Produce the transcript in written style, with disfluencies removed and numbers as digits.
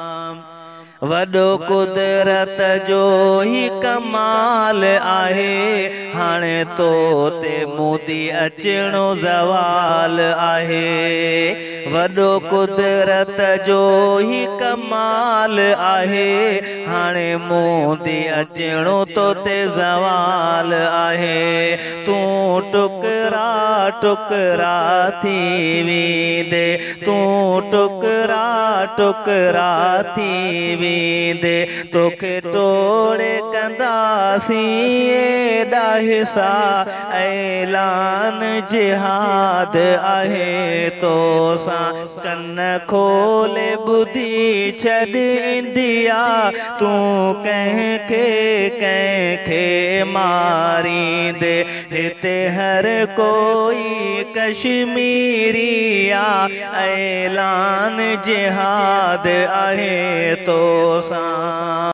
वॾो कुदरत जो ही कमाल आहे। हाणे तो ते मोदी अचणो ज़वाल आहे। वॾो कुदरत जो ही कमाल आहे। हाणे मोदी अचणो तो ते ज़वाल आहे। तूं टुकरा टुकरा थी वेंदे, तूं टुकरा टुकरा थी वेंदे, तोखे तोड़े कंदासीं एॾा हिसा। ऐलान जिहाद आहे तोसां, कन खोले ॿुधी छॾ इंडिया। तूं कंहिंखे कंहिंखे मारींदे, हिते हर कोई कश्मीरी आ। ऐलान जिहाद आहे तोसां।